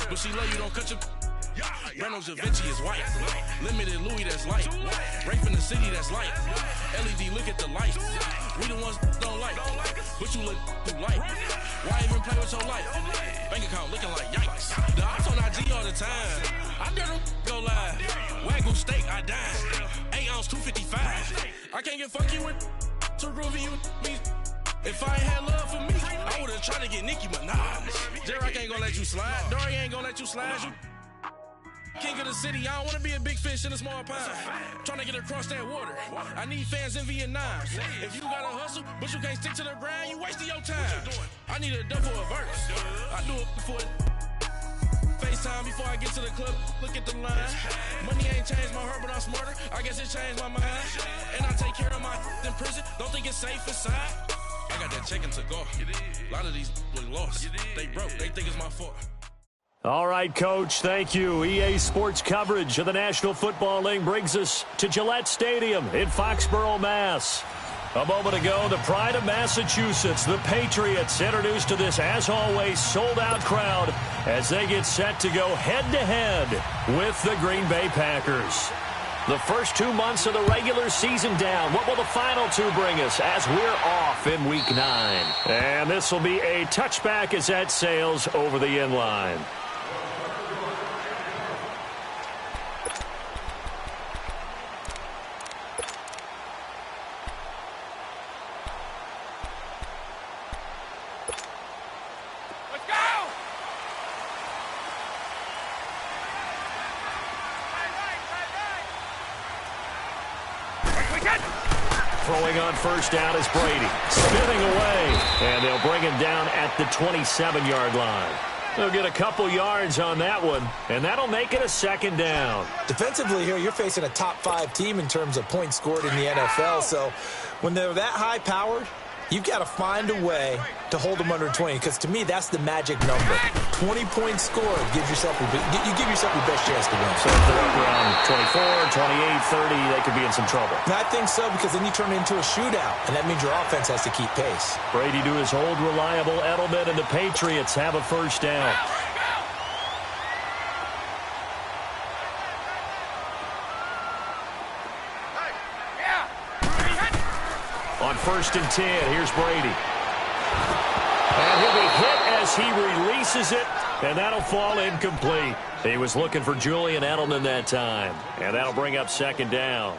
but she love you, don't cut your. Brando Javinci is white. Limited Louis, that's light. Rape in the city, that's light. LED, look at the light. We the ones don't like, but you look too light. Why even play with your life? Bank account looking like yikes. The ops on IG all the time. I dare them go live. Wagyu steak, I dine. 8 ounce, 255. I can't get funky with too groovy you me. If I ain't had love for me, I would've tried to get Nicki Minaj. J-Rock ain't gonna let you slide. Dory ain't gonna let you slide. You king of the city, I don't wanna be a big fish in a small pond. Trying to get across that water. I need fans in Vietnam. If you gotta hustle, but you can't stick to the grind, you wasting your time. I need a dub for a verse. I do it for FaceTime before I get to the club. Look at the line. Money ain't changed my heart, but I'm smarter. I guess it changed my mind. And I take care of my in prison. Don't think it's safe inside. I got that check and took off. A lot of these look lost. They broke. They think it's my fault. All right, Coach, thank you. EA Sports coverage of the National Football League brings us to Gillette Stadium in Foxborough, Mass. A moment ago, the pride of Massachusetts, the Patriots, introduced to this, as always, sold-out crowd as they get set to go head-to-head with the Green Bay Packers. The first 2 months of the regular season down. What will the final 2 bring us as we're off in Week 9? And this will be a touchback as that sails over the inline. Throwing on first down is Brady. Spinning away. And they'll bring him down at the 27-yard line. They'll get a couple yards on that one, and that'll make it a second down. Defensively here, you're facing a top-5 team in terms of points scored in the NFL. So when they're that high-powered, you've got to find a way to hold them under 20, because to me, that's the magic number. 20 points scored gives yourself you give yourself your best chance to win. So if they're up around 24, 28, 30, they could be in some trouble. And I think so, because then you turn it into a shootout, and that means your offense has to keep pace. Brady to his old reliable Edelman, and the Patriots have a first down. On 1st and 10, here's Brady. And he'll be hit as he releases it, and that'll fall incomplete. He was looking for Julian Edelman that time, and that'll bring up second down.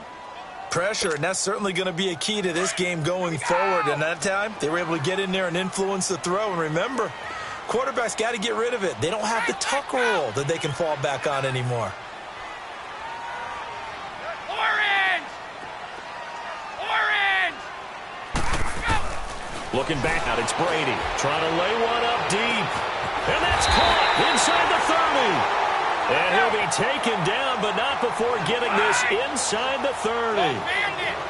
Pressure, and that's certainly going to be a key to this game going forward. And that time, they were able to get in there and influence the throw. And remember, quarterbacks got to get rid of it. They don't have the tuck rule that they can fall back on anymore. Looking back out, it's Brady trying to lay one up deep. And that's caught inside the 30. And he'll be taken down, but not before getting this inside the 30.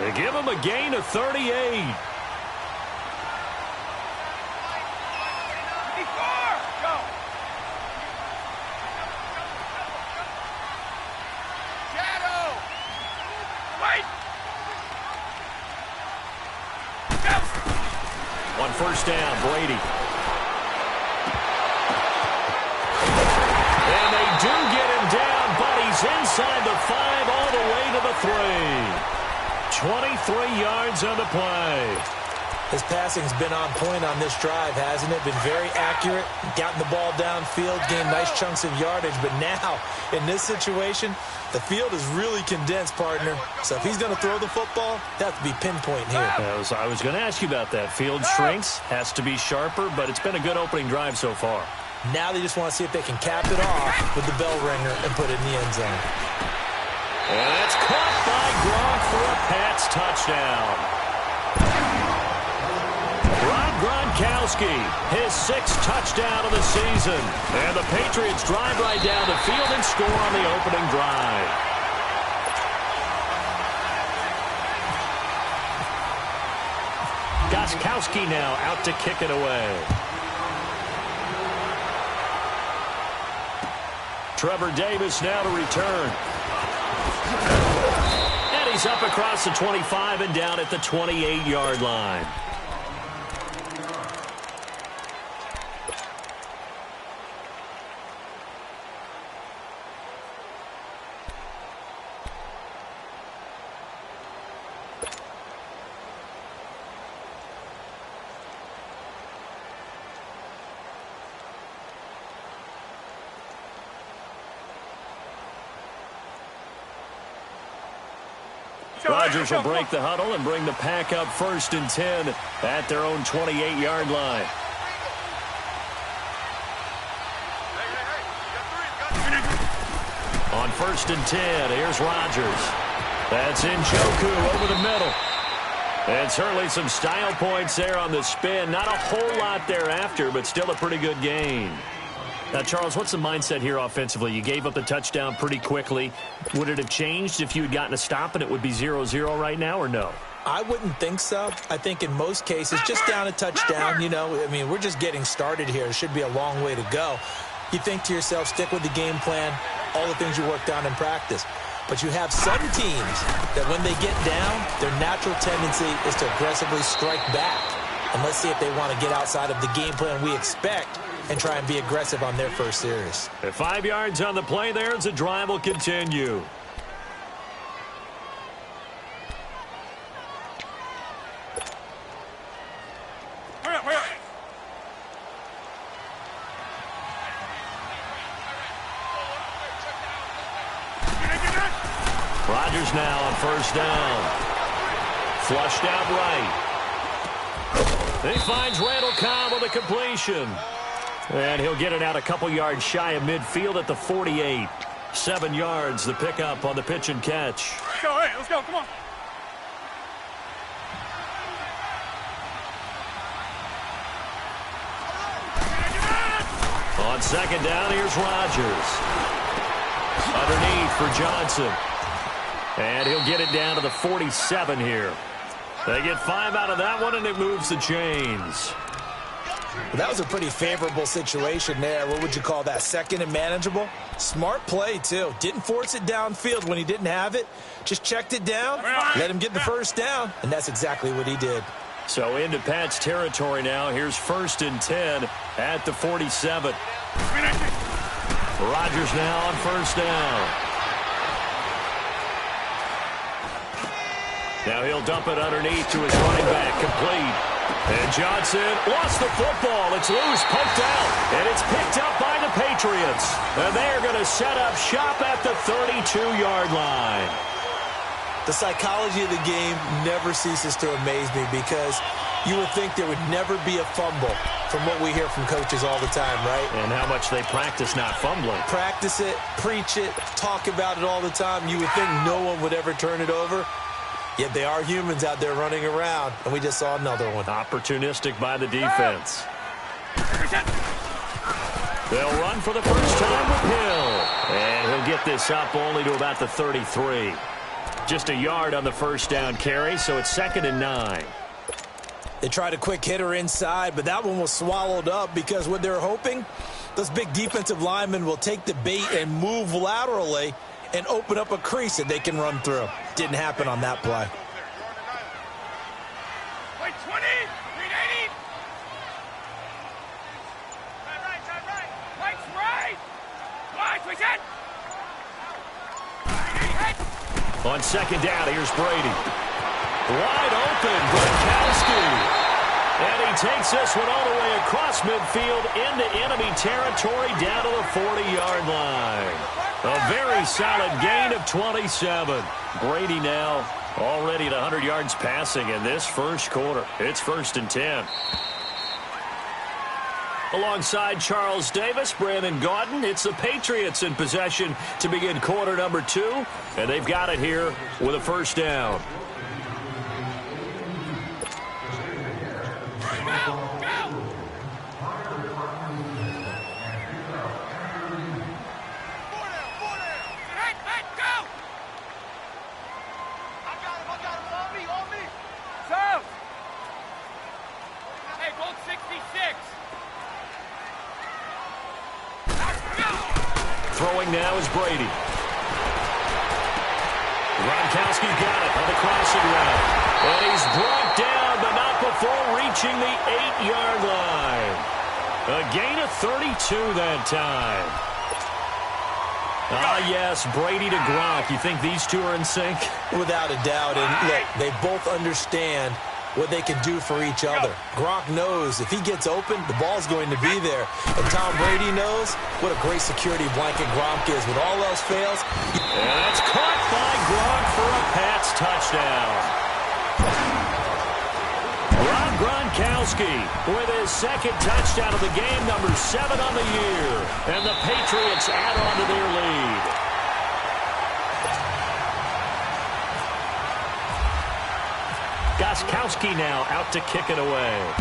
They give him a gain of 38. On first down, Brady. And they do get him down, but he's inside the 5 all the way to the 3. 23 yards on the play. His passing's been on point on this drive, hasn't it? Been very accurate, gotten the ball downfield, gained nice chunks of yardage. But now, in this situation, the field is really condensed, partner. So if he's going to throw the football, that has to be pinpoint here. I was going to ask you about that. Field shrinks, has to be sharper, but it's been a good opening drive so far. Now they just want to see if they can cap it off with the bell ringer and put it in the end zone. And that's caught by Gronk for a Pats touchdown. Gronkowski, his 6th touchdown of the season. And the Patriots drive right down the field and score on the opening drive. Gostkowski now out to kick it away. Trevor Davis now to return. And he's up across the 25 and down at the 28-yard line. Rodgers will break the huddle and bring the pack up 1st and 10 at their own 28-yard line. On 1st and 10, here's Rodgers. That's Njoku over the middle. And certainly some style points there on the spin. Not a whole lot thereafter, but still a pretty good gain. Now, Charles, what's the mindset here offensively? You gave up the touchdown pretty quickly. Would it have changed if you had gotten a stop and it would be 0-0 right now, or no? I wouldn't think so. I think in most cases, just down a touchdown, you know, I mean, we're just getting started here. It should be a long way to go. You think to yourself, stick with the game plan, all the things you worked on in practice. But you have some teams that when they get down, their natural tendency is to aggressively strike back. And let's see if they want to get outside of the game plan we expect and try and be aggressive on their first series. At 5 yards on the play there as the drive will continue. Rodgers now on 1st down. Flushed out right. He finds Randall Cobb with a completion. And he'll get it out a couple yards shy of midfield at the 48. 7 yards, the pickup on the pitch and catch. Let's go, hey, let's go, come on. On 2nd down, here's Rodgers. Underneath for Johnson. And he'll get it down to the 47 here. They get 5 out of that one, and it moves the chains. Well, that was a pretty favorable situation there. What would you call that? 2nd and manageable? Smart play, too. Didn't force it downfield when he didn't have it. Just checked it down, let him get the 1st down, and that's exactly what he did. So into Pat's territory now. Here's 1st and 10 at the 47. Rodgers now on 1st down. Now he'll dump it underneath to his running back, complete. And Johnson lost the football. It's loose, poked out, and it's picked up by the Patriots. And they're going to set up shop at the 32-yard line. The psychology of the game never ceases to amaze me because you would think there would never be a fumble from what we hear from coaches all the time, right? And how much they practice not fumbling. Practice it, preach it, talk about it all the time. You would think no one would ever turn it over. Yet they are humans out there running around, and we just saw another one. Opportunistic by the defense. They'll run for the first time with Hill. And he'll get this up only to about the 33. Just a yard on the 1st down carry, so it's 2nd and 9. They tried a quick hitter inside, but that one was swallowed up because what they're hoping, those big defensive linemen will take the bait and move laterally and open up a crease that they can run through. Didn't happen on that play. Wait, 20, 380. Right. Mike's right. Right, we said. On 2nd down, here's Brady. Wide open, Gronkowski. And he takes this one all the way across midfield into enemy territory down to the 40-yard line. A very solid gain of 27. Brady now already at 100 yards passing in this first quarter. It's 1st and 10. Alongside Charles Davis, Brandon Gaudin, it's the Patriots in possession to begin quarter number 2. And they've got it here with a 1st down. Throwing now is Brady. Gronkowski's got it on the crossing route. And he's brought down, but not before reaching the 8-yard line. A gain of 32 that time. Ah, yes, Brady to Gronk. You think these two are in sync? Without a doubt. And look, they both understand what they can do for each other. Gronk knows if he gets open, the ball's going to be there. And Tom Brady knows what a great security blanket Gronk is. When all else fails. And that's caught by Gronk for a Pats touchdown. Rob Gronkowski with his second touchdown of the game, number 7 on the year. And the Patriots add on to their lead. Gronkowski now out to kick it away.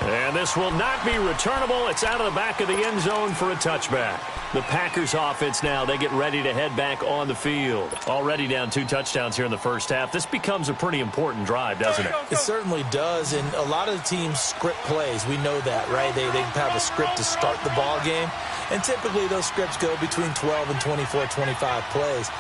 And this will not be returnable. It's out of the back of the end zone for a touchback. The Packers offense now, they get ready to head back on the field. Already down 2 touchdowns here in the first half. This becomes a pretty important drive, doesn't it? It certainly does, and a lot of the teams script plays. We know that, right? They have a script to start the ball game, and typically those scripts go between 12 and 24, 25 plays.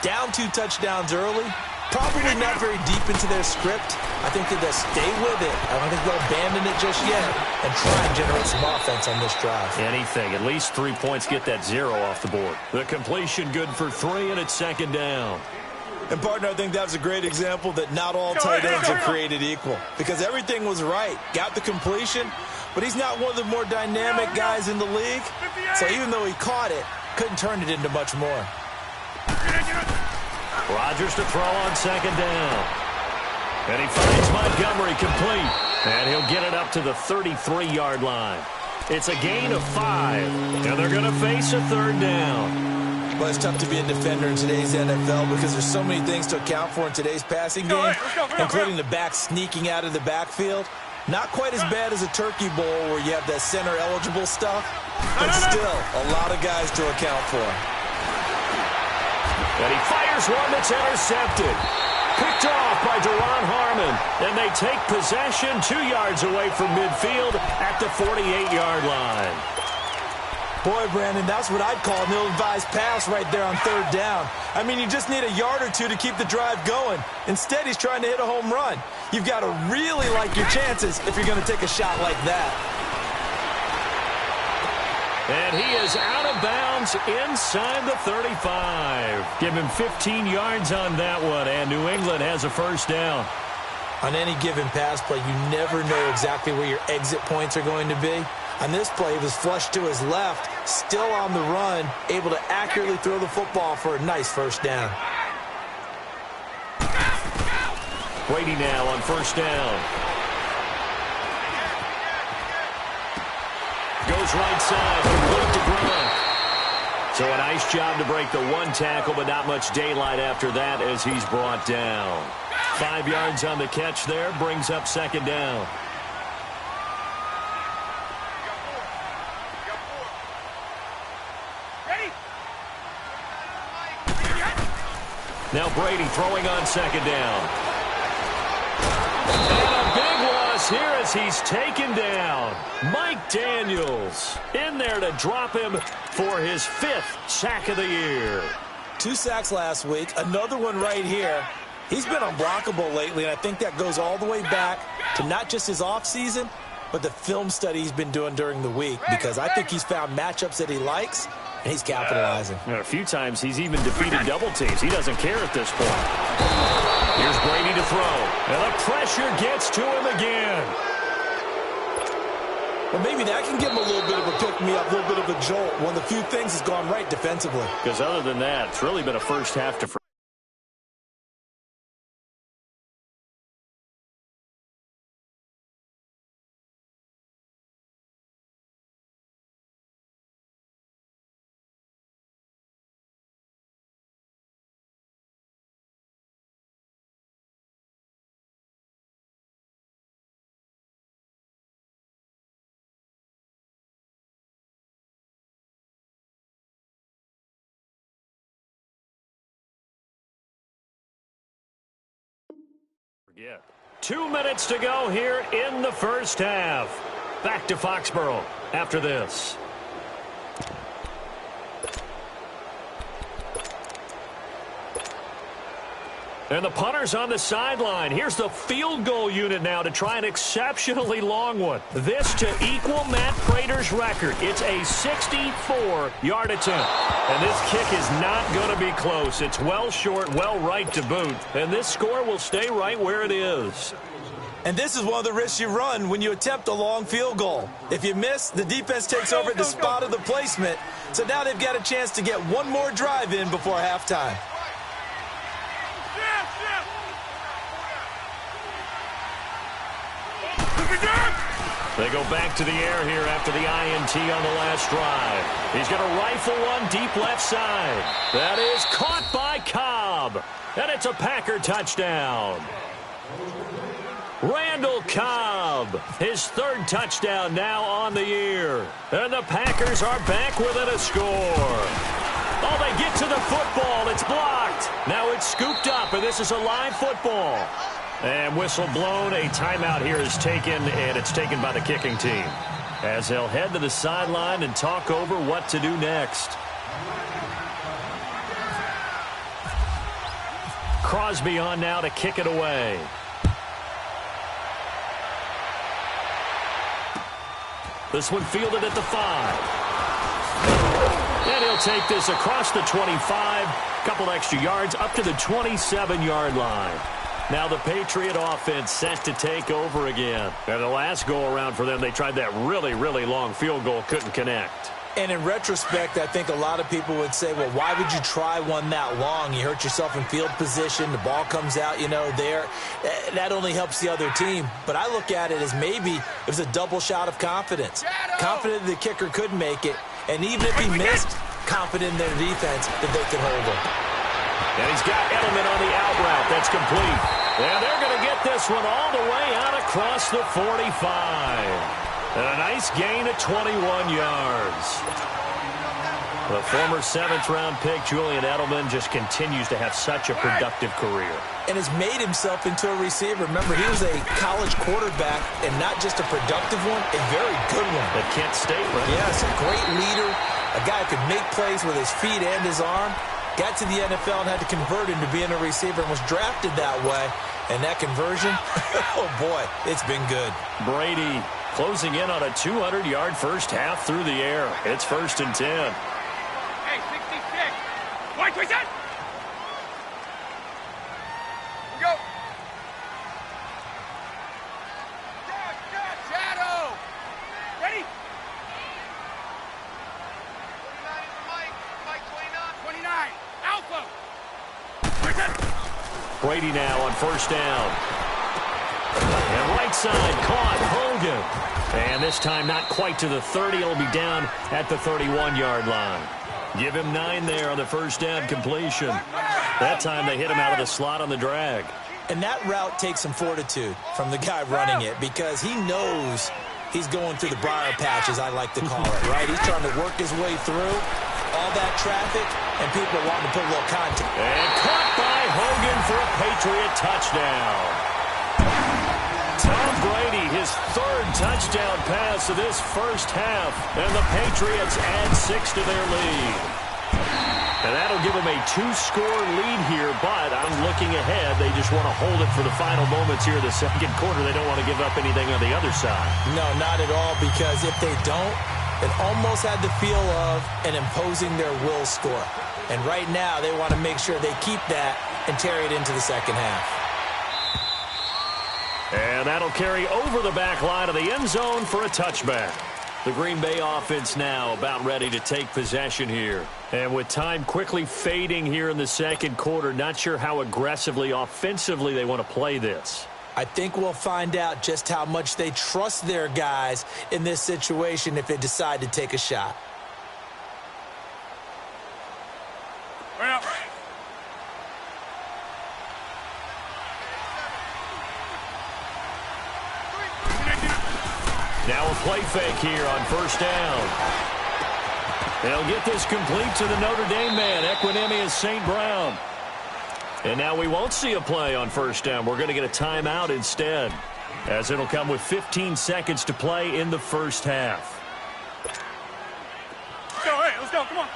Down 2 touchdowns early, probably not very deep into their script. I think that they'll stay with it. I don't think they'll abandon it just yet and try and generate some offense on this drive. Anything. At least 3 points, get that 0 off the board. The completion good for 3, and it's second down. And, partner, I think that's a great example that not all tight ends are created equal because everything was right. Got the completion, but he's not one of the more dynamic guys in the league. So even though he caught it, couldn't turn it into much more. Rodgers to throw on second down. And he finds Montgomery complete. And he'll get it up to the 33-yard line. It's a gain of 5. And they're going to face a third down. Well, it's tough to be a defender in today's NFL because there's so many things to account for in today's passing game, including the back sneaking out of the backfield. Not quite as bad as a turkey bowl where you have that center-eligible stuff, but still a lot of guys to account for. And he fires one that's intercepted. Picked off by Deron Harmon. And they take possession 2 yards away from midfield at the 48-yard line. Boy, Brandon, that's what I'd call an ill-advised pass right there on third down. I mean, you just need a yard or 2 to keep the drive going. Instead, he's trying to hit a home run. You've got to really like your chances if you're going to take a shot like that. And he is out of bounds inside the 35. Give him 15 yards on that one, and New England has a first down. On any given pass play, you never know exactly where your exit points are going to be. On this play, he was flushed to his left, still on the run, able to accurately throw the football for a nice first down. Brady now on first down. Goes right side, complete to Gronk. So a nice job to break the 1 tackle, but not much daylight after that as he's brought down. 5 yards on the catch there, brings up second down. Now Brady throwing on second down. And a big loss here as he's taken down. Mike Daniels in there to drop him for his 5th sack of the year. 2 sacks last week, another one right here. He's been unblockable lately, and I think that goes all the way back to not just his offseason, but the film study he's been doing during the week, because I think he's found matchups that he likes, and he's capitalizing. A few times he's even defeated double teams. He doesn't care at this point. Here's Brady to throw, and the pressure gets to him again. Well, maybe that can give him a little bit of a pick-me-up, a little bit of a jolt. One of the few things has gone right defensively. Because other than that, it's really been a first half to forget. 2 minutes to go here in the first half. Back to Foxborough after this. And the punter's on the sideline. Here's the field goal unit now to try an exceptionally long one. This to equal Matt Prater's record. It's a 64-yard attempt. And this kick is not going to be close. It's well short, well right to boot. And this score will stay right where it is. And this is one of the risks you run when you attempt a long field goal. If you miss, the defense takes over at the spot of the placement. So now they've got a chance to get one more drive in before halftime. They go back to the air here after the INT on the last drive. He's going to rifle one deep left side. That is caught by Cobb. And it's a Packer touchdown. Randall Cobb, his third touchdown now on the year. And the Packers are back within a score. Oh, they get to the football. It's blocked. Now it's scooped up, and this is a live football. And whistle blown. A timeout here is taken, and it's taken by the kicking team, as they'll head to the sideline and talk over what to do next. Crosby on now to kick it away. This one fielded at the 5. And he'll take this across the 25. Couple extra yards up to the 27-yard line. Now the Patriot offense set to take over again. And the last go-around for them, they tried that really, really long field goal, couldn't connect. And in retrospect, I think a lot of people would say, well, why would you try one that long? You hurt yourself in field position. The ball comes out, there. That only helps the other team. But I look at it as maybe it was a double shot of confidence. Confident the kicker could make it. And even if he missed, confident in their defense that they could hold him. And he's got Edelman on the out route. That's complete. And they're going to get this one all the way out across the 45. And a nice gain of 21 yards. The former 7th-round pick, Julian Edelman, just continues to have such a productive career. And has made himself into a receiver. Remember, he was a college quarterback, and not just a productive one, a very good one. At Kent State, right? Yes, a great leader, a guy who could make plays with his feet and his arm. Got to the NFL and had to convert into being a receiver and was drafted that way. And that conversion, oh boy, it's been good. Brady closing in on a 200-yard first half through the air. It's 1st and 10. Hey, 66. White, twist it. Go. Shadow. Ready? 29 is the Mike. Mike 29. Alpha. Brady now on first down. And right side caught Hogan. And this time not quite to the 30. It'll be down at the 31-yard line. Give him 9 there on the first down completion. That time they hit him out of the slot on the drag. And that route takes some fortitude from the guy running it because he knows he's going through the briar patch, as I like to call it, right? He's trying to work his way through all that traffic, and people want to put a little contact. And caught by Hogan for a Patriot touchdown. Tom Brady, his 3rd touchdown pass of this first half, and the Patriots add 6 to their lead. And that'll give them a 2-score lead here, but I'm looking ahead. They just want to hold it for the final moments here in the second quarter. They don't want to give up anything on the other side. No, not at all, because if they don't, it almost had the feel of an imposing their will score. And right now, they want to make sure they keep that and carry it into the second half. And that'll carry over the back line of the end zone for a touchback. The Green Bay offense now about ready to take possession here. And with time quickly fading here in the second quarter, not sure how aggressively, offensively they want to play this. I think we'll find out just how much they trust their guys in this situation if they decide to take a shot. Right up. Now a play fake here on first down. They'll get this complete to the Notre Dame man, Equinemius St. Brown. And now we won't see a play on first down. We're going to get a timeout instead, as it'll come with 15 seconds to play in the first half. Let's go, hey, let's go, come on.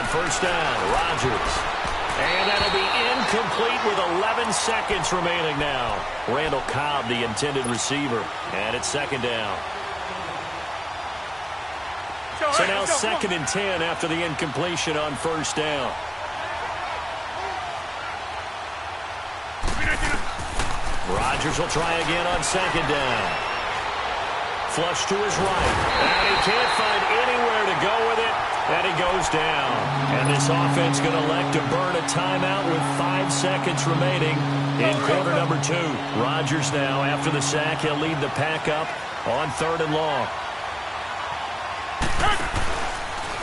first down. Rodgers. And that'll be incomplete with 11 seconds remaining now. Randall Cobb, the intended receiver. And it's second down. So now second and 10 after the incompletion on first down. Rodgers will try again on second down. Flush to his right. And he can't find anywhere to go with it. And he goes down. And this offense going to elect to burn a timeout with 5 seconds remaining in quarter number 2. Rodgers now, after the sack, he'll lead the pack up on third and long.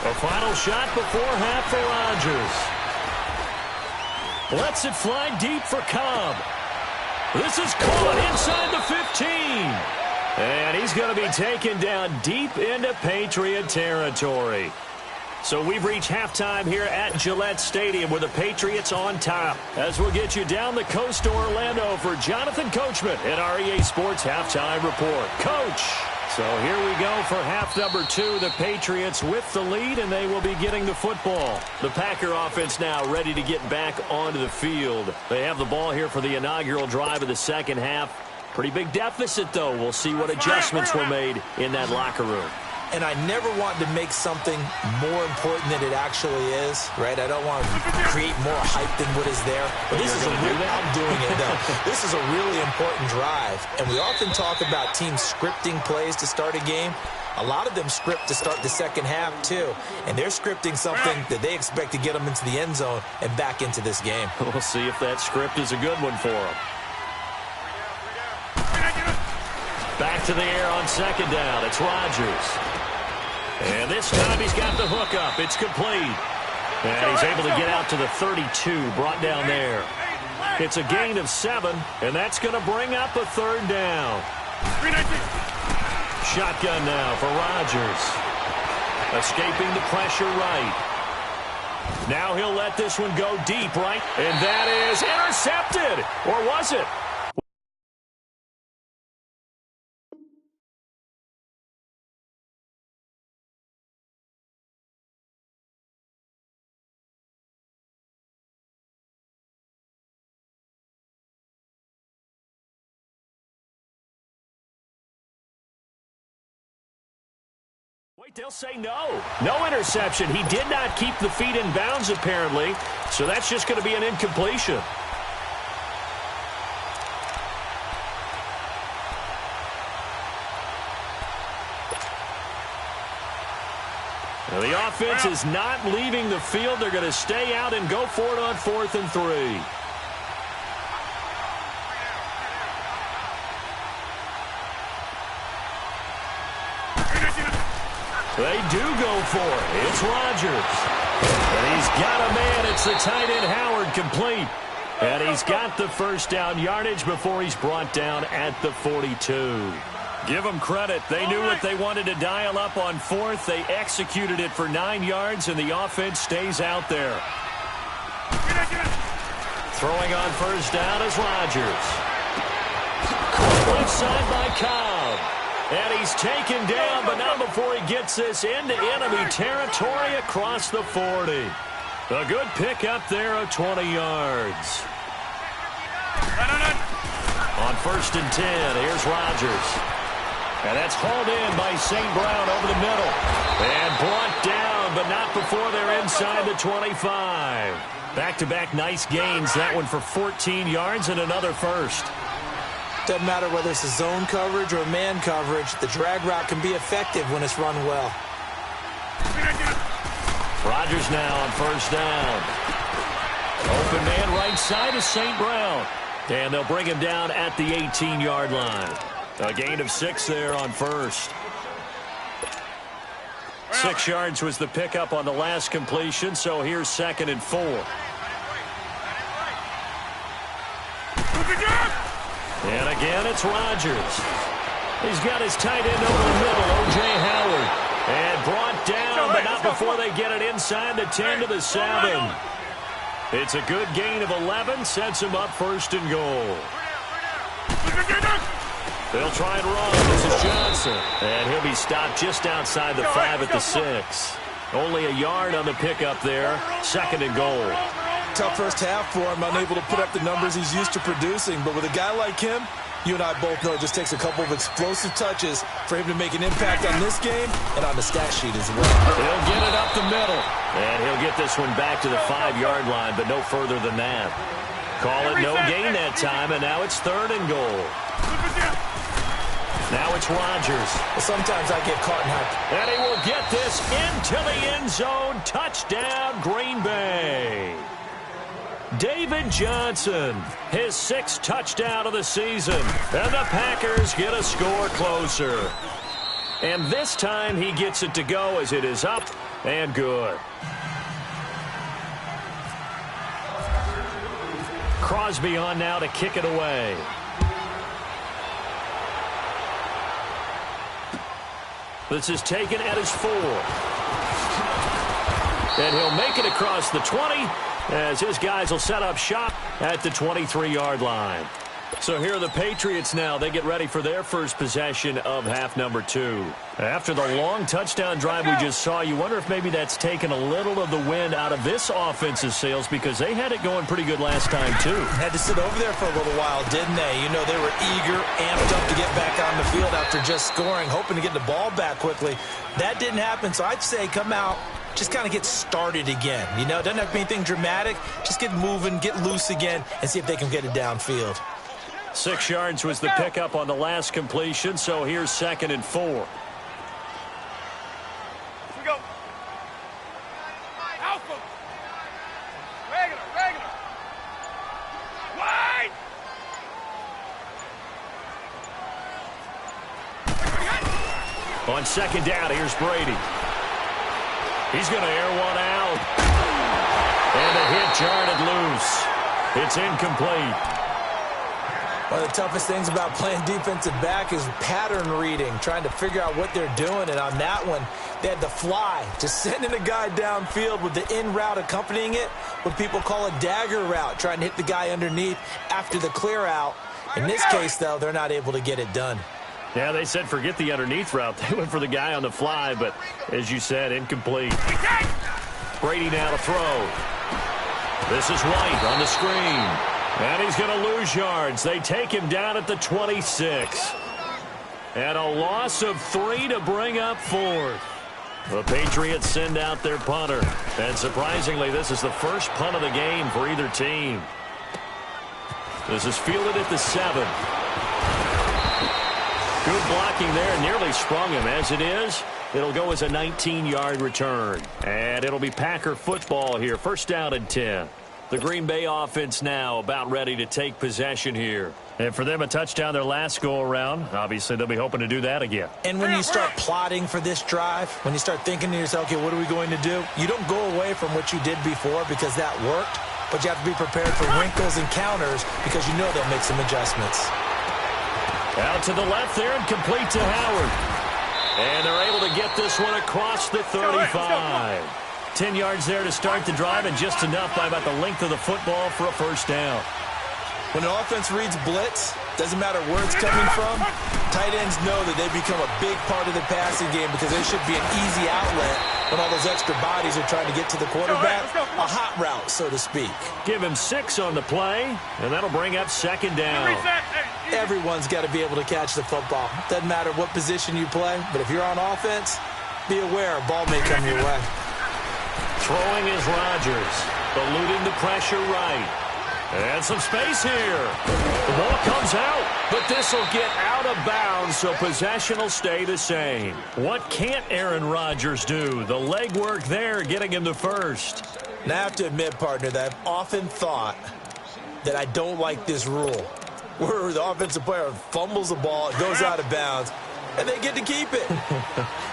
A final shot before half for Rodgers. Lets it fly deep for Cobb. This is caught inside the 15. And he's going to be taken down deep into Patriot territory. So we've reached halftime here at Gillette Stadium with the Patriots on top. As we'll get you down the coast to Orlando for Jonathan Coachman at our EA Sports Halftime Report. Coach! So here we go for half number 2. The Patriots with the lead, and they will be getting the football. The Packer offense now ready to get back onto the field. They have the ball here for the inaugural drive of the second half. Pretty big deficit, though. We'll see what adjustments were made in that locker room. And I never want to make something more important than it actually is, right? I don't want to create more hype than what is there. But this is I'm doing it, though. This is a really important drive. And we often talk about teams scripting plays to start a game. A lot of them script to start the second half, too. And they're scripting something that they expect to get them into the end zone and back into this game. We'll see if that script is a good one for them. Back to the air on second down. It's Rodgers. And this time he's got the hook up. It's complete. And he's able to get out to the 32, brought down there. It's a gain of 7, and that's going to bring up a third down. Shotgun now for Rodgers. Escaping the pressure right. Now he'll let this one go deep right. And that is intercepted. Or was it? Wait, they'll say no. No interception. He did not keep the feet in bounds, apparently. So that's just going to be an incompletion. Now, the offense is not leaving the field. They're going to stay out and go for it on 4th and 3. They do go for it. It's Rodgers. And he's got a man. It's the tight end Howard, complete. And he's got the first down yardage before he's brought down at the 42. Give them credit. They knew what they wanted to dial up on 4th. They executed it for 9 yards, and the offense stays out there. Throwing on first down is Rodgers. Left side by Cobb. And he's taken down, but not before he gets this into enemy territory across the 40. A good pickup there of 20 yards. On 1st and 10, here's Rodgers. And that's hauled in by St. Brown over the middle. And brought down, but not before they're inside the 25. Back-to-back nice gains. That one for 14 yards and another first. Doesn't matter whether it's a zone coverage or man coverage, the drag route can be effective when it's run well. Rodgers now on first down. Open man right side is St. Brown. And they'll bring him down at the 18-yard line. A gain of 6 there on first. 6 yards was the pickup on the last completion, so here's 2nd and 4. And again, it's Rodgers. He's got his tight end over the middle, O.J. Howard. And brought down, but not before they get it inside the 10 to the 7. It's a good gain of 11, sets him up 1st and goal. They'll try and run. This is Johnson. And he'll be stopped just outside the 5 at the 6. Only a yard on the pickup there. 2nd and goal. Tough first half for him, unable to put up the numbers he's used to producing. But with a guy like him, you and I both know it just takes a couple of explosive touches for him to make an impact on this game and on the stat sheet as well. He'll get it up the middle. And he'll get this one back to the 5-yard line, but no further than that. Call it no gain that time, and now it's 3rd and goal. Now it's Rodgers. Well, sometimes I get caught in hype. And he will get this into the end zone. Touchdown, Green Bay. David Johnson, his 6th touchdown of the season. And the Packers get a score closer. And this time he gets it to go as it is up and good. Crosby on now to kick it away. This is taken at his 4. And he'll make it across the 20 as his guys will set up shop at the 23-yard line. So here are the Patriots now. They get ready for their first possession of half number 2. After the long touchdown drive we just saw, you wonder if maybe that's taken a little of the wind out of this offense's sails because they had it going pretty good last time, too. Had to sit over there for a little while, didn't they? You know, they were eager, amped up to get back on the field after just scoring, hoping to get the ball back quickly. That didn't happen, so I'd say come out, just kind of get started again. You know, doesn't have to be anything dramatic. Just get moving, get loose again, and see if they can get it downfield. 6 yards was the pickup on the last completion, so here's 2nd and 4. Here we go. Alpha. Regular. Wide. On 2nd down, here's Brady. He's going to air one out. And a hit jarred loose. It's incomplete. One of the toughest things about playing defensive back is pattern reading, trying to figure out what they're doing. And on that one, they had the fly, just sending a guy downfield with the in route accompanying it, what people call a dagger route, trying to hit the guy underneath after the clear out. In this case, though, they're not able to get it done. Yeah, they said forget the underneath route. They went for the guy on the fly, but as you said, incomplete. Brady now to throw. This is White on the screen. And he's going to lose yards. They take him down at the 26. And a loss of 3 to bring up 4th. The Patriots send out their punter. And surprisingly, this is the first punt of the game for either team. This is fielded at the 7. Good blocking there. Nearly sprung him. As it is, it'll go as a 19-yard return. And it'll be Packer football here. 1st down and 10. The Green Bay offense now about ready to take possession here. And for them, a touchdown their last go-around. Obviously, they'll be hoping to do that again. And when you start plotting for this drive, when you start thinking to yourself, okay, what are we going to do? You don't go away from what you did before because that worked, but you have to be prepared for wrinkles and counters because you know they'll make some adjustments. Out to the left there and complete to Howard. And they're able to get this one across the 35. 10 yards there to start the drive, and just enough by about the length of the football for a 1st down. When an offense reads blitz, doesn't matter where it's coming from, tight ends know that they become a big part of the passing game because they should be an easy outlet when all those extra bodies are trying to get to the quarterback. A hot route, so to speak. Give him 6 on the play, and that'll bring up 2nd down. Everyone's got to be able to catch the football. Doesn't matter what position you play, but if you're on offense, be aware a ball may come your way. Throwing is Rodgers, eluding the pressure right. And some space here. The ball comes out, but this will get out of bounds, so possession will stay the same. What can't Aaron Rodgers do? The legwork there getting him the 1st. Now I have to admit, partner, that I've often thought that I don't like this rule, where the offensive player fumbles the ball, it goes out of bounds, and they get to keep it.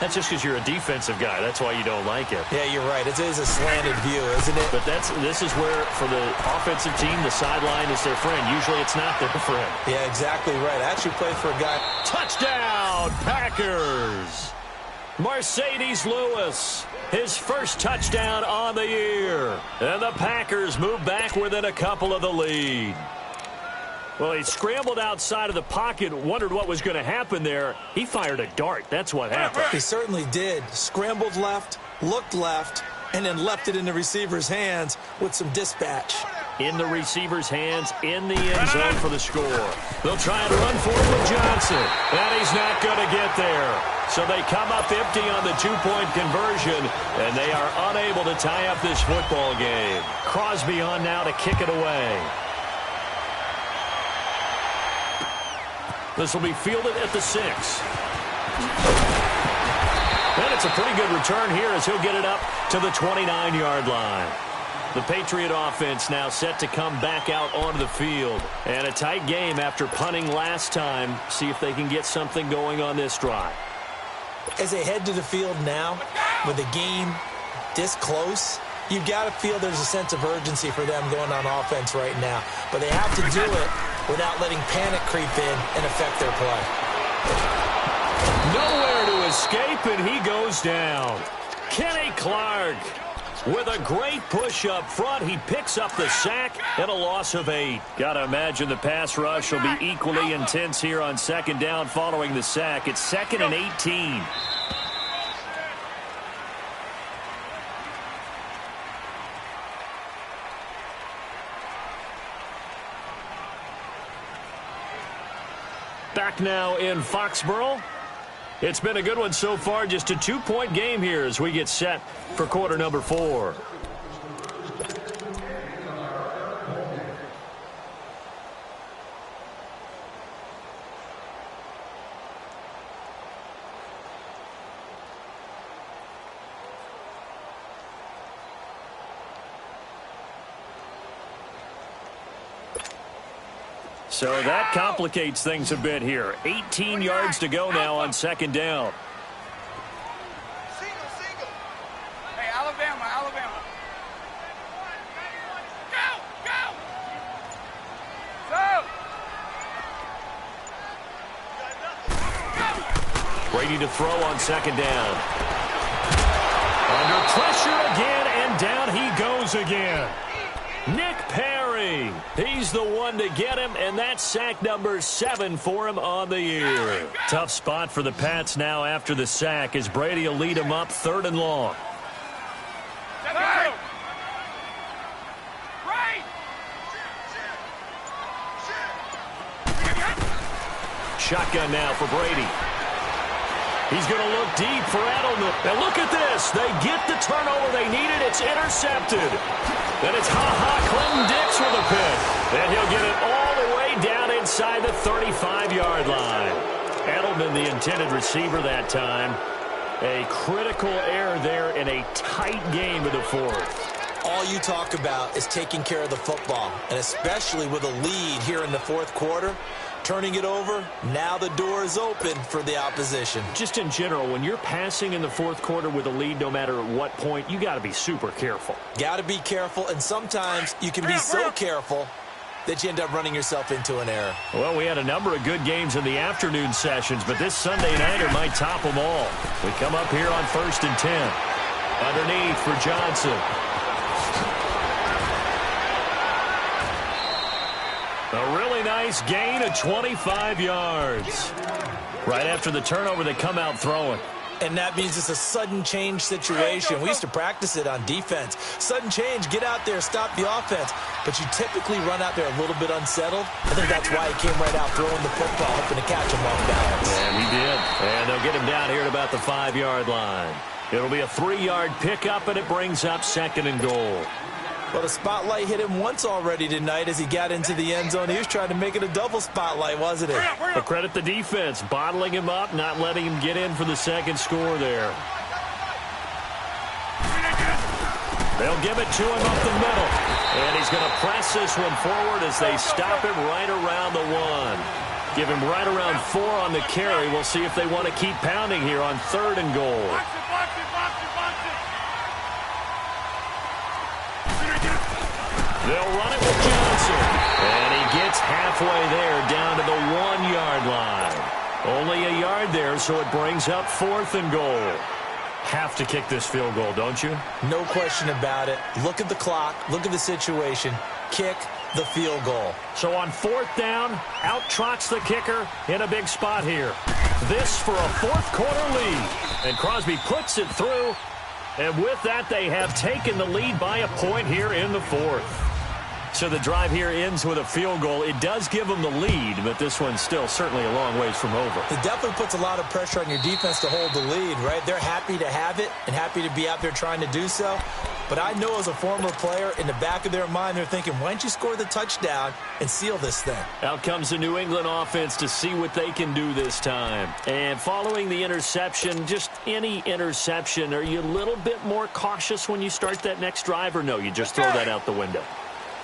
That's just because you're a defensive guy. That's why you don't like it. Yeah, you're right. It is a slanted view, isn't it? But this is where, for the offensive team, the sideline is their friend. Usually it's not their friend. Yeah, exactly right. I actually played for a guy. Touchdown, Packers! Mercedes Lewis, his 1st touchdown on the year. And the Packers move back within a couple of the lead. Well, he scrambled outside of the pocket, wondered what was going to happen there. He fired a dart. That's what happened. He certainly did. Scrambled left, looked left, and then left it in the receiver's hands with some dispatch. In the receiver's hands, in the end zone for the score. They'll try and run for it with Johnson. And he's not going to get there. So they come up empty on the two-point conversion, and they are unable to tie up this football game. Crosby on now to kick it away. This will be fielded at the 6. And it's a pretty good return here as he'll get it up to the 29-yard line. The Patriot offense now set to come back out onto the field. And a tight game after punting last time. See if they can get something going on this drive. As they head to the field now, with the game this close, you've got to feel there's a sense of urgency for them going on offense right now. But they have to do it without letting panic creep in and affect their play. Nowhere to escape, and he goes down. Kenny Clark with a great push up front. He picks up the sack and a loss of 8. Got to imagine the pass rush will be equally intense here on second down following the sack. It's 2nd and 18. Back now in Foxborough. It's been a good one so far. Just a 2-point game here as we get set for quarter number 4. So that complicates things a bit here. 18 yards to go now on second down. Single. Hey, Alabama. Go! Brady to throw on second down. Under pressure again, and down he goes again. Nick Perry, he's the one to get him, and that's sack number 7 for him on the year. Tough spot for the Pats now after the sack as Brady will lead him up 3rd and long. Shotgun now for Brady. He's going to look deep for Edelman. And look at this. They get the turnover they needed. It's intercepted. Then it's Clinton Dix with a pick. And he'll get it all the way down inside the 35-yard line. Edelman, the intended receiver that time. A critical error there in a tight game of the 4th. All you talk about is taking care of the football, and especially with a lead here in the 4th quarter. Turning it over, now the door is open for the opposition. Just in general, when you're passing in the 4th quarter with a lead, no matter at what point, you got to be super careful. Got to be careful, and sometimes you can be so careful that you end up running yourself into an error. Well, we had a number of good games in the afternoon sessions, but this Sunday nighter might top them all. We come up here on 1st and 10. Underneath for Johnson. A really nice gain of 25 yards. Right after the turnover, they come out throwing. And that means it's a sudden change situation. We used to practice it on defense. Sudden change, get out there, stop the offense. But you typically run out there a little bit unsettled. I think that's why he came right out throwing the football, hoping to catch him off balance. And he did. And they'll get him down here at about the 5-yard line. It'll be a 3-yard pickup, and it brings up 2nd and goal. Well, the spotlight hit him once already tonight as he got into the end zone. He was trying to make it a double spotlight, wasn't it? But credit the defense, bottling him up, not letting him get in for the second score there. They'll give it to him up the middle. And he's going to press this one forward as they stop him right around the 1. Give him right around 4 on the carry. We'll see if they want to keep pounding here on 3rd and goal. They'll run it with Johnson. And he gets halfway there down to the 1-yard line. Only a yard there, so it brings up 4th and goal. Have to kick this field goal, don't you? No question about it. Look at the clock. Look at the situation. Kick, the field goal. So on 4th down, out trots the kicker in a big spot here. This for a 4th quarter lead. And Crosby puts it through. And with that, they have taken the lead by a point here in the 4th. So the drive here ends with a field goal. It does give them the lead, but this one's still certainly a long ways from over. It definitely puts a lot of pressure on your defense to hold the lead, right? They're happy to have it and happy to be out there trying to do so. But I know as a former player, in the back of their mind, they're thinking, why don't you score the touchdown and seal this thing? Out comes the New England offense to see what they can do this time. And following the interception, just any interception, are you a little bit more cautious when you start that next drive, or no, you just throw that out the window?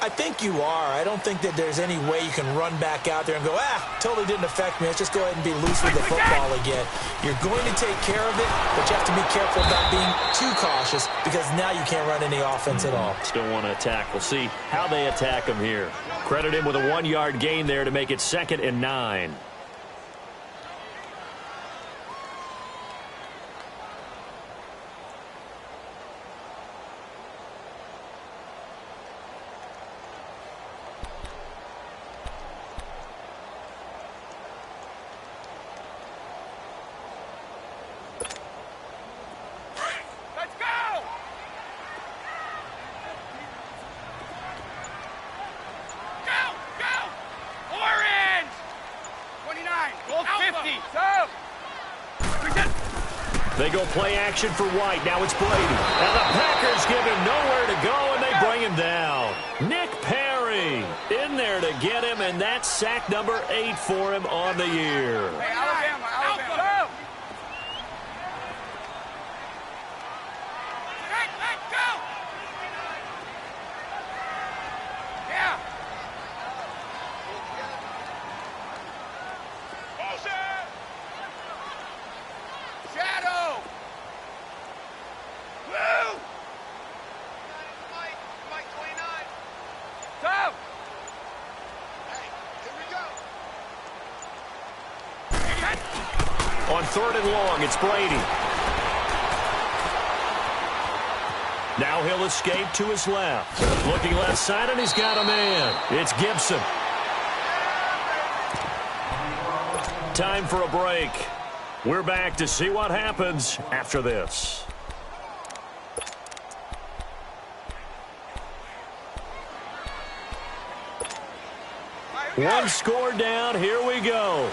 I think you are. I don't think that there's any way you can run back out there and go, totally didn't affect me. Let's just go ahead and be loose with the football again. You're going to take care of it, but you have to be careful about being too cautious because now you can't run any offense at all. Still want to attack. We'll see how they attack him here. Credit him with a 1-yard gain there to make it 2nd and 9. They go play action for White. Now it's Brady. And the Packers give him nowhere to go, and they bring him down. Nick Perry in there to get him, and that's sack number 8 for him on the year. Hey, Alabama. Let's go. Yeah. Shadow! Blue! Mike 29. Go! Hey, here we go. On 3rd and long, it's Brady. Now he'll escape to his left. Looking left side, and he's got a man. It's Gibson. Time for a break. We're back to see what happens after this. One score down. Here we go.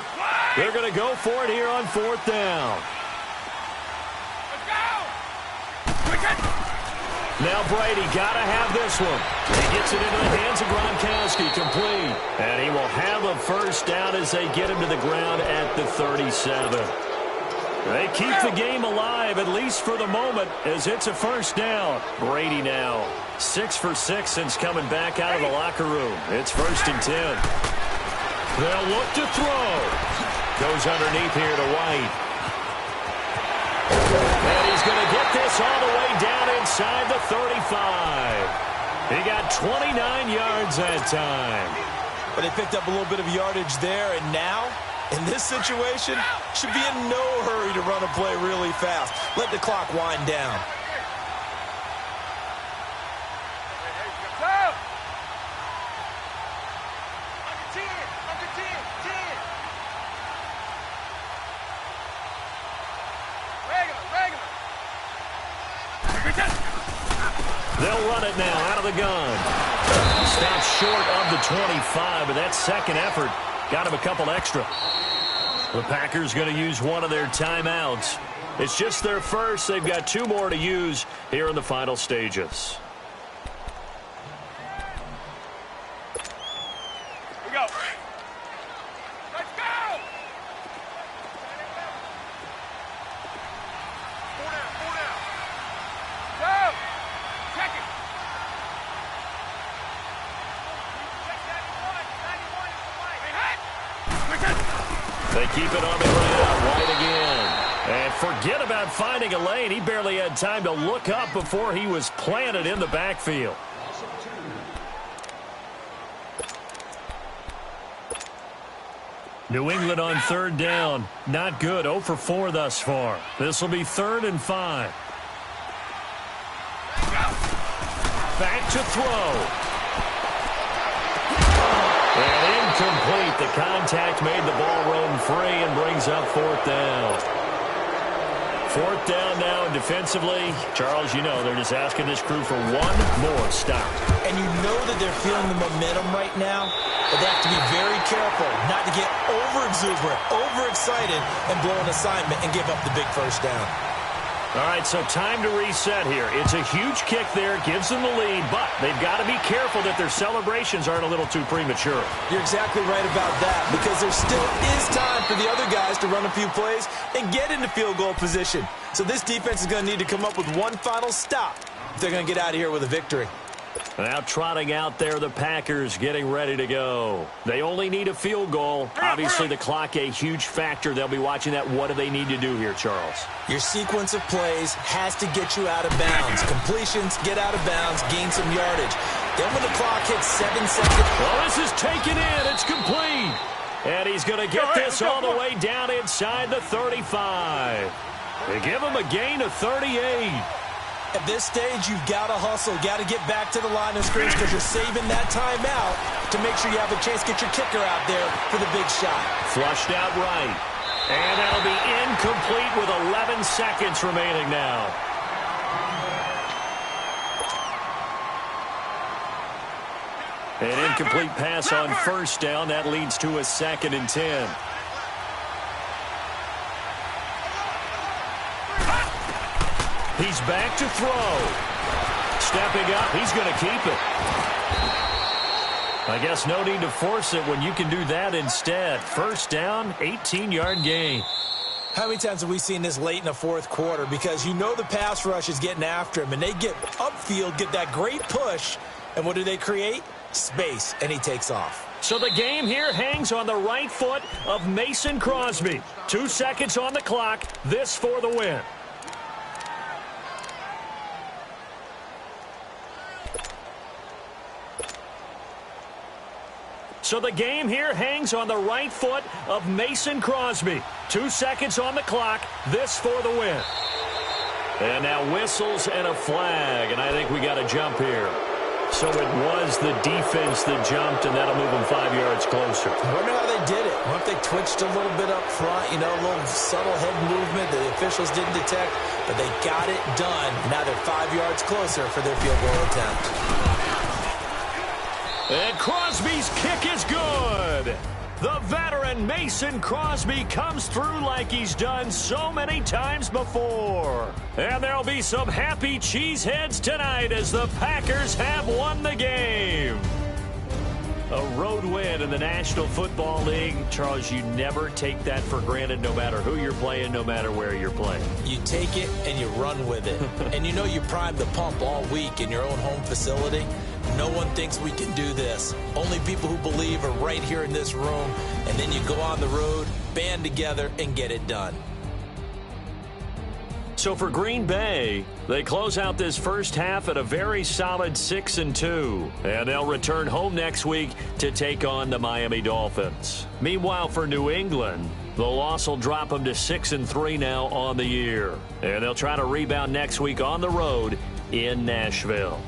They're going to go for it here on 4th down. Now Brady got to have this one. He gets it into the hands of Gronkowski, complete. And he will have a first down as they get him to the ground at the 37. They keep the game alive, at least for the moment, as it's a first down. Brady now 6 for 6 since coming back out of the locker room. It's 1st and 10. They'll look to throw. Goes underneath here to White. And he's going to get this all the way down inside the 35. He got 29 yards that time. But they picked up a little bit of yardage there, and now, in this situation, should be in no hurry to run a play really fast. Let the clock wind down. They'll run it now out of the gun. Stops short of the 25, but that second effort got him a couple extra. The Packers going to use one of their timeouts. It's just their first. They've got 2 more to use here in the final stages. We go. Let's go! 4 down. Go! Check it. They keep it on the ground. White again. And forget about finding a lane. He barely had time to look up before he was planted in the backfield. New England on 3rd down. Not good. 0 for 4 thus far. This will be 3rd and 5. Back to throw. The contact made the ball roam free and brings up fourth down. Fourth down now, and defensively, Charles, you know, they're just asking this crew for one more stop. And you know that they're feeling the momentum right now, but they have to be very careful not to get over-exuberant, overexcited, and blow an assignment and give up the big first down. All right, so time to reset here. It's a huge kick there, gives them the lead, but they've got to be careful that their celebrations aren't a little too premature. You're exactly right about that, because there still is time for the other guys to run a few plays and get into field goal position. So this defense is going to need to come up with one final stop if they're going to get out of here with a victory. Now trotting out there, the Packers getting ready to go. They only need a field goal. Obviously, the clock a huge factor. They'll be watching that. What do they need to do here, Charles? Your sequence of plays has to get you out of bounds. Completions, get out of bounds, gain some yardage. Then when the clock hits 7 seconds. Well, this is taken in. It's complete. And he's going to get this all the way down inside the 35. They give him a gain of 38. At this stage, you've got to hustle, got to get back to the line of scrimmage because you're saving that timeout to make sure you have a chance to get your kicker out there for the big shot. Flushed out right. And that'll be incomplete with 11 seconds remaining now. An incomplete pass on first down. That leads to a 2nd and 10. He's back to throw. Stepping up, he's going to keep it. I guess no need to force it when you can do that instead. First down, 18-yard gain. How many times have we seen this late in the fourth quarter? Because you know the pass rush is getting after him, and they get upfield, get that great push, and what do they create? Space, and he takes off. So the game here hangs on the right foot of Mason Crosby. 2 seconds on the clock. This for the win. So the game here hangs on the right foot of Mason Crosby. 2 seconds on the clock. This for the win. And now whistles and a flag, and I think we got a jump here. So it was the defense that jumped, and that'll move them 5 yards closer. I wonder how they did it. I wonder if they twitched a little bit up front, you know, a little subtle head movement that the officials didn't detect, but they got it done. Now they're 5 yards closer for their field goal attempt. And Crosby's kick is good. The veteran Mason Crosby comes through like he's done so many times before. And there'll be some happy cheeseheads tonight as the Packers have won the game. A road win in the National Football League. Charles, you never take that for granted no matter who you're playing, no matter where you're playing. You take it and you run with it. And you know you primed the pump all week in your own home facility. No one thinks we can do this. Only people who believe are right here in this room. And then you go on the road, band together, and get it done. So for Green Bay, they close out this first half at a very solid 6-2. And they'll return home next week to take on the Miami Dolphins. Meanwhile, for New England, the loss will drop them to 6-3 now on the year. And they'll try to rebound next week on the road in Nashville.